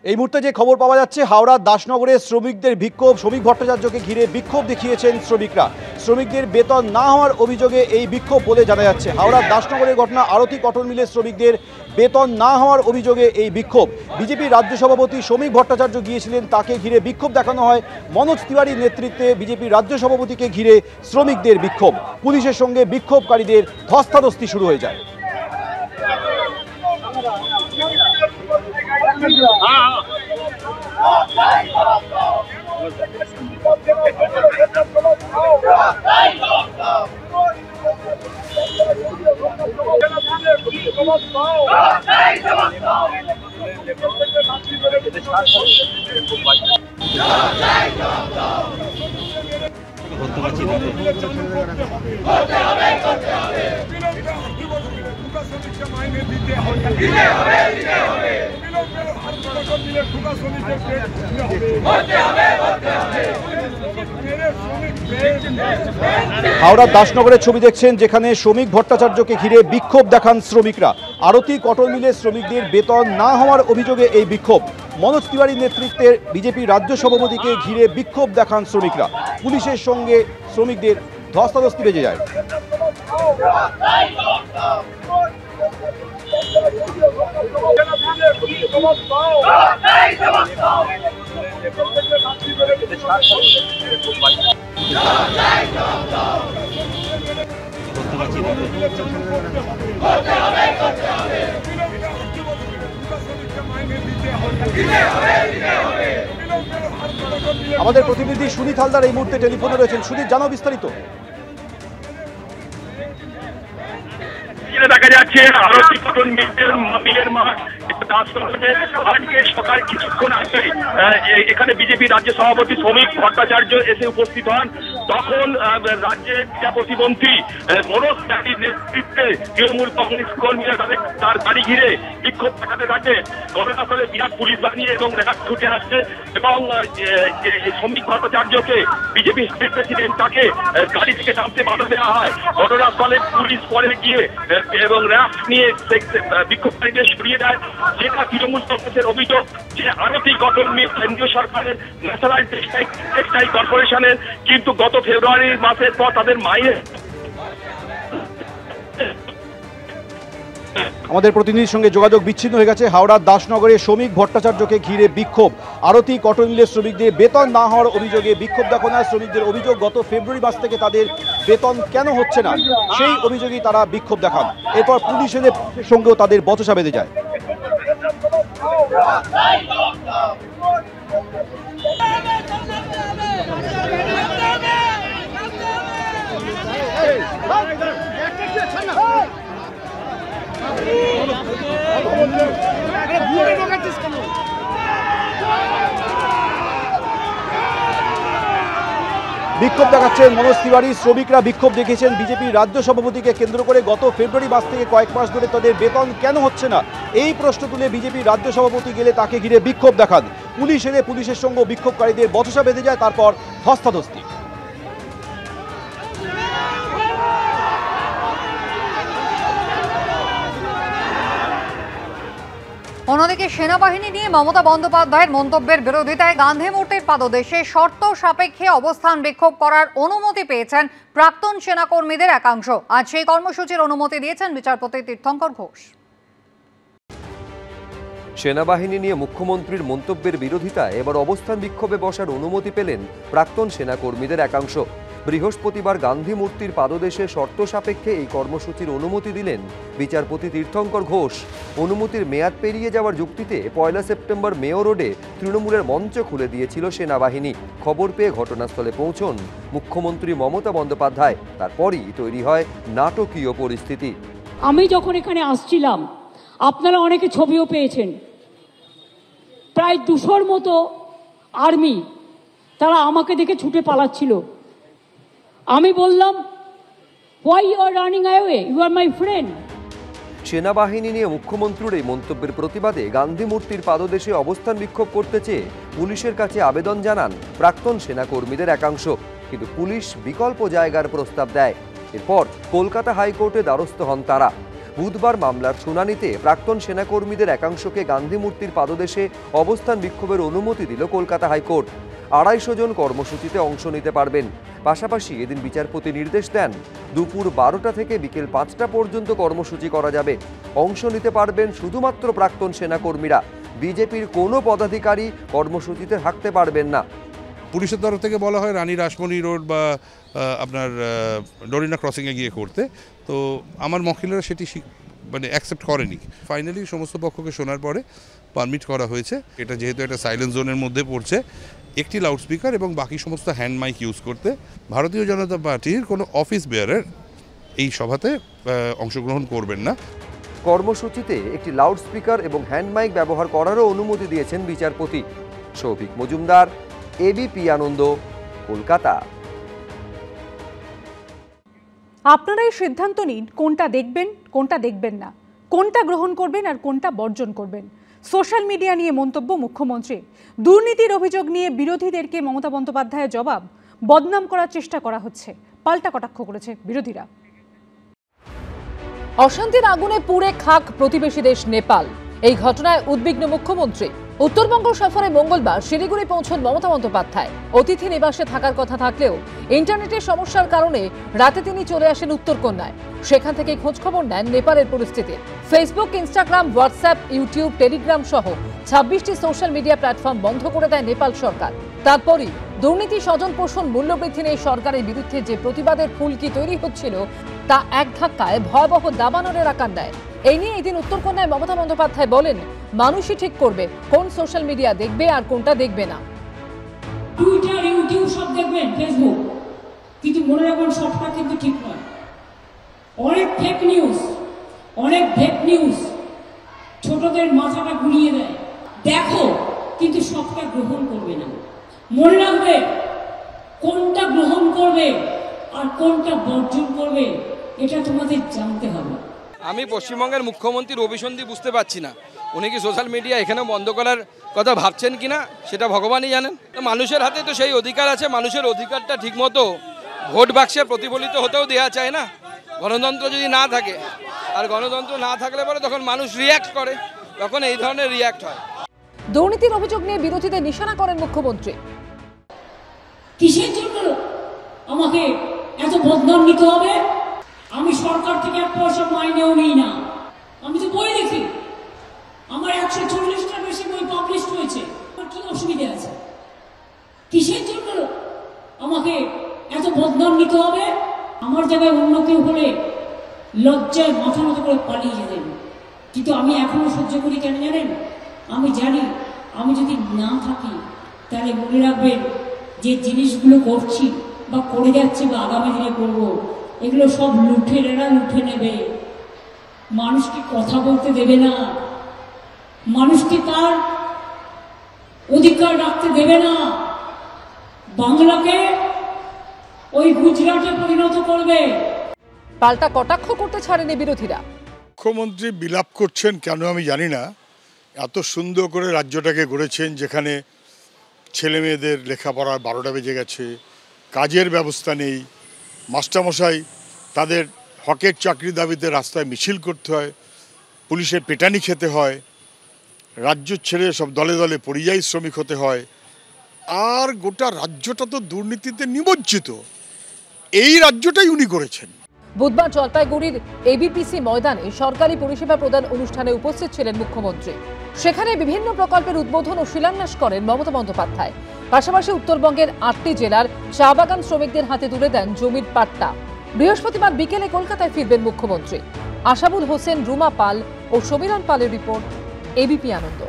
এই মুহূর্তে যে খবর পাওয়া যাচ্ছে, হাওড়ার দাসনগরে শ্রমিকদের বিক্ষোভ, শ্রমিক ভট্টাচার্যকে ঘিরে বিক্ষোভ দেখিয়েছেন শ্রমিকরা। শ্রমিকদের বেতন না হওয়ার অভিযোগে এই বিক্ষোভ বলে জানা যাচ্ছে। হাওড়ার দাসনগরের ঘটনা, আরতি কটন মিলের শ্রমিকদের বেতন না হওয়ার অভিযোগে এই বিক্ষোভ। বিজেপির রাজ্য সভাপতি শ্রমিক ভট্টাচার্য গিয়েছিলেন, তাকে ঘিরে বিক্ষোভ দেখানো হয়। মনোজ তিওয়ারির নেতৃত্বে বিজেপির রাজ্য সভাপতিকে ঘিরে শ্রমিকদের বিক্ষোভ। পুলিশের সঙ্গে বিক্ষোভকারীদের ধস্তাধস্তি শুরু হয়ে যায়। হাওড়ার দাসনগরের ছবি দেখছেন, যেখানে শ্রমিক ভট্টাচার্যকে ঘিরে বিক্ষোভ দেখান শ্রমিকরা। আরতি কটন মিলের শ্রমিকদের বেতন না হওয়ার অভিযোগে এই বিক্ষোভ। মনোজ তিওয়ারির নেতৃত্বে বিজেপি রাজ্য সভাপতিকে ঘিরে বিক্ষোভ দেখান শ্রমিকরা। পুলিশের সঙ্গে শ্রমিকদের ধস্তাধস্তি বেজে যায়। আমাদের প্রতিনিধি সুনীত হালদার এই মুহূর্তে টেলিফোনে রয়েছেন। সুনীত, জানাও বিস্তারিত। দেখা যাচ্ছে আরতি কটন মিলের মাঠ আজকে সকাল কিছুক্ষণ আগে এখানে বিজেপি রাজ্য সভাপতি শ্রমিক ভট্টাচার্য এসে উপস্থিত হন। তখন রাজ্যের ক্রীড়া প্রতিমন্ত্রী মনোজ তিওয়ারির নেতৃত্বে তৃণমূল কংগ্রেস কর্মীরা তার গাড়ি ঘিরে বিক্ষোভ দেখাতে থাকে। ঘটনাস্থলে বিরাট পুলিশ বাহিনী এবং র্যাব ছুটে আসছে এবং শ্রমিক ভট্টাচার্যকে বিজেপি স্টেট প্রেসিডেন্ট তাকে গাড়ি থেকে নামতে বাধা দেওয়া হয়। ঘটনাস্থলে পুলিশ পরে গিয়ে এবং র্যাব নিয়ে বিক্ষোভকারীদের সরিয়ে দেয়। যেটা তৃণমূল কংগ্রেসের অভিযোগ যে আরতি কটন মিল কেন্দ্রীয় সরকারের ন্যাশনাল টেক্সটাইল কর্পোরেশনের, কিন্তু গত ফেব্রুয়ারি মাসের পর তাদের মাইনে। আমাদের প্রতিনিধির সঙ্গে যোগাযোগ বিচ্ছিন্ন হয়ে গেছে। হাওড়ার দাসনগরে শ্রমিক ভট্টাচার্যকে ঘিরে বিক্ষোভ। আরতি কটন মিলের শ্রমিকদের বেতন না হওয়ার অভিযোগে বিক্ষোভ দেখানো হয়। শ্রমিকদের অভিযোগ, গত ফেব্রুয়ারি মাস থেকে তাদের বেতন কেন হচ্ছে না, সেই অভিযোগেই তারা বিক্ষোভ দেখান। এরপর পুলিশের সঙ্গেও তাদের বচসা বেঁধে যায়। বিক্ষোভ দেখাচ্ছেন মনোজ তিওয়ারি। শ্রমিকরা বিক্ষোভ দেখিয়েছেন বিজেপির রাজ্য সভাপতিকে কেন্দ্র করে। গত ফেব্রুয়ারি মাস থেকে কয়েক মাস ধরে তাদের বেতন কেন হচ্ছে না, এই প্রশ্ন তুলে বিজেপির রাজ্য সভাপতি গেলে তাকে ঘিরে বিক্ষোভ দেখান। পুলিশ এলে পুলিশের সঙ্গে বিক্ষোভকারীদের বচসা বেঁধে যায়, তারপর ধস্তাধস্তি। অন্যদিকে সেনাবাহিনী নিয়ে মমতা বন্দ্যোপাধ্যায়ের মন্তব্যের বিরোধিতায় গান্ধী মূর্তির পাদদেশে শর্ত সাপেক্ষে অবস্থান বিক্ষোভ করার অনুমতি পেয়েছেন প্রাক্তন সেনাকর্মীদের একাংশ। আজ সেই কর্মসূচির অনুমতি দিয়েছেন বিচারপতি তীর্থঙ্কর ঘোষ। সেনাবাহিনী নিয়ে মুখ্যমন্ত্রীর মন্তব্যের বিরোধিতায় এবার অবস্থান বিক্ষোভে বসার অনুমতি পেলেন প্রাক্তন সেনাকর্মীদের একাংশ। বৃহস্পতিবার গান্ধী মূর্তির পাদদেশে শর্ত সাপেক্ষে এই কর্মসূচির অনুমতি দিলেন বিচারপতি তীর্থঙ্কর ঘোষ। অনুমতির মেয়াদ পেরিয়ে যাওয়ার যুক্তিতে 1 সেপ্টেম্বর মেয়র রোডে তৃণমূলের মঞ্চ খুলে দিয়েছিল সেনাবাহিনী। খবর পেয়ে ঘটনাস্থলে পৌঁছন মুখ্যমন্ত্রী মমতা বন্দ্যোপাধ্যায়। তারপরই তৈরি হয় নাটকীয় পরিস্থিতি। আমি যখন এখানে আসছিলাম, আপনারা অনেকে ছবিও পেয়েছেন, প্রায় 200-র মতো আর্মি তারা আমাকে দেখে ছুটে পালাচ্ছিল। আমি বললাম, why you are running away? You are my friend. সেনাবাহিনী নিয়ে মুখ্যমন্ত্রীর এই মন্তব্যের প্রতিবাদে গান্ধী মূর্তির পাদদেশে অবস্থান বিক্ষোভ করতে চেয়ে পুলিশের কাছে আবেদন জানান প্রাক্তন সেনাকর্মীদের একাংশ, কিন্তু পুলিশ বিকল্প জায়গার প্রস্তাব দেয়। এরপর কলকাতা হাইকোর্টে দ্বারস্থ হন তারা। বুধবার মামলার শুনানিতে প্রাক্তন সেনাকর্মীদের একাংশকে গান্ধী মূর্তির পাদদেশে অবস্থান বিক্ষোভের অনুমতি দিল কলকাতা হাইকোর্ট। 250 জন কর্মসূচিতে অংশ নিতে পারবেন। পাশাপাশি এদিন বিচারপতি নির্দেশ দেন দুপুর 12টা থেকে বিকেল 5টা পর্যন্ত কর্মসূচি করা যাবে। অংশ নিতে পারবেন শুধুমাত্র প্রাক্তন সেনাকর্মীরা। বিজেপির কোনো পদাধিকারী কর্মসূচিতে থাকতে পারবেন না। পুলিশের তরফ থেকে বলা হয় রানী রাসমণি রোড বা আপনার ডোরিনা ক্রসিংয়ে গিয়ে করতে, তো আমার মহিলারা সেটি মানে অ্যাকসেপ্ট করেনি। ফাইনালি সমস্ত পক্ষকে শোনার পরে পারমিট করা হয়েছে। এটা যেহেতু একটা সাইলেন্স জোনের মধ্যে পড়ছে, একটি লাউডস্পিকার এবং বাকি সমস্ত হ্যান্ড মাইক ইউজ করতে ভারতীয় জনতা পার্টির কোনো অফিস বেয়ারার এই সভাতে অংশগ্রহণ করবেন না। কর্মসূচিতে একটি লাউডস্পিকার এবং হ্যান্ড মাইক ব্যবহার করারও অনুমতি দিয়েছেন বিচারপতি। সৌভিক মজুমদার, এবিপি আনন্দ, কলকাতা। আপনারাই সিদ্ধান্ত নিন কোনটা দেখবেন, কোনটা দেখবেন না, কোনটা গ্রহণ করবেন আর কোনটা বর্জন করবেন। সোশ্যাল মিডিয়া নিয়ে মন্তব্য মুখ্যমন্ত্রী, দুর্নীতির অভিযোগ নিয়ে বিরোধীদেরকে মমতা বন্দ্যোপাধ্যায়ের জবাব, বদনাম করার চেষ্টা করা হচ্ছে, পাল্টা কটাক্ষ করেছে বিরোধীরা। অশান্তির আগুনে পুড়ে খাক প্রতিবেশী দেশ নেপাল। এই ঘটনায় উদ্বিগ্ন মুখ্যমন্ত্রী। উত্তরবঙ্গ সফরে মঙ্গলবার শিলিগুড়ি পৌঁছন মমতা বন্দ্যোপাধ্যায়। অতিথি নিবাসে থাকার কথা থাকলেও ইন্টারনেটের সমস্যার কারণে রাতে তিনি চলে আসেন উত্তরকন্যায়। সেখান থেকে খোঁজখবর নেন নেপালের পরিস্থিতির। Facebook, Instagram, WhatsApp, YouTube, Telegram সহ 26টি সোশ্যাল মিডিয়া প্ল্যাটফর্ম বন্ধ করে দেয় নেপাল সরকার। তারপরই দুর্নীতি, স্বজন পোষণ, মূল্যবৃদ্ধি নিয়ে সরকারের বিরুদ্ধে যে প্রতিবাদের ফুলকি তৈরি হচ্ছিল তা এক ধাক্কায় ভয়াবহ দাবানলের আকার নেয়। এই নিয়ে এদিন উত্তরকন্যায় মমতা বন্দ্যোপাধ্যায় বলেন, মানুষই ঠিক করবে কোন সোশ্যাল মিডিয়া দেখবে আর কোনটা দেখবে না। টুইটার, ইউটিউব সব দেখবেন, ফেসবুক, কিন্তু মনে রাখবেন সবটা কিন্তু ঠিক নয়। অনেক ফেক নিউজ ছোটদের মাথাটা ঘুরিয়ে দেয়। দেখো, কিন্তু সবটা গ্রহণ করবে না। মনে রাখবে কোনটা গ্রহণ করবে আর কোনটা বর্জন করবে, এটা তোমাদের জানতে হবে। আমি পশ্চিমবঙ্গের মুখ্যমন্ত্রীর অভিসন্ধি বুঝতে পারছি না। উনি কি সোশ্যাল মিডিয়া এখানেও বন্ধ করার কথা ভাবছেন কিনা সেটা ভগবানই জানেন। মানুষের হাতে তো সেই অধিকার আছে, মানুষের অধিকারটা ঠিকমতো ভোট বাক্সে প্রতিফলিত হতেও দেওয়া চায় না। গণতন্ত্র যদি না থাকে, আর গণতন্ত্র না থাকলে পরে তখন মানুষ রিয়্যাক্ট করে, তখন এই ধরনের রিয়্যাক্ট হয়। দুর্নীতির অভিযোগ নিয়ে বিরোধীদের নিশানা করেন মুখ্যমন্ত্রী। কিসের জন্য আমাকে এত বদনাম নিতে হবে? আমি সরকার থেকে 1 পয়সা মাইনেও নিই না। আমি তো বই লিখি, আমার 140টার বেশি বই পাবলিশ হয়েছে। আমার কি অসুবিধা আছে? কিসের জন্য আমাকে এত বদনাম নিতে হবে? আমার জায়গায় অন্য কেউ হলে লজ্জায় মাথা মতো করে পালিয়ে যেতেন, কিন্তু আমি এখনো সহ্য করি। কেন জানেন? আমি জানি আমি যদি না থাকি তাহলে মনে রাখবেন যে জিনিসগুলো করছি বা করে যাচ্ছি বা আগামী দিনে করবো, এগুলো সব লুঠেরেরা লুঠে নেবে। মানুষকে কথা বলতে দেবে না, মানুষকে তার অধিকার রাখতে দেবে না। বাংলাকে ওই গুজরাটে পরিণত করবে। পাল্টা কটাক্ষ করতে ছাড়েনি বিরোধীরা। মুখ্যমন্ত্রী বিলাপ করছেন কেন আমি জানি না। এত সুন্দর করে রাজ্যটাকে গড়েছেন, যেখানে ছেলে মেয়েদের লেখাপড়ার 12টা বেজে গেছে, কাজের ব্যবস্থা নেই, মাস্টারমশাই তাদের হকের চাকরি দাবিতে রাস্তায় মিছিল করতে হয়, পুলিশের পেটানি খেতে হয়, রাজ্য ছেড়ে সব দলে দলে পরিযায়ী শ্রমিক হতে হয়, আর গোটা রাজ্যটা তো দুর্নীতিতে নিমজ্জিত। এই রাজ্যটাই উনি করেছেন। বুধবার জলপাইগুড়ির এবিপিসি ময়দানে সরকারি পরিষেবা প্রদান অনুষ্ঠানে উপস্থিত ছিলেন মুখ্যমন্ত্রী। সেখানে বিভিন্ন প্রকল্পের উদ্বোধন ও শিলান্যাস করেন মমতা বন্দ্যোপাধ্যায়। পাশাপাশি উত্তরবঙ্গের 8টি জেলার চা বাগান শ্রমিকদের হাতে তুলে দেন জমির পাট্টা। বৃহস্পতিবার বিকেলে কলকাতায় ফিরবেন মুখ্যমন্ত্রী। আশাবুল হোসেন, রুমা পাল ও সমীরণ পালের রিপোর্ট, এবিপি আনন্দ।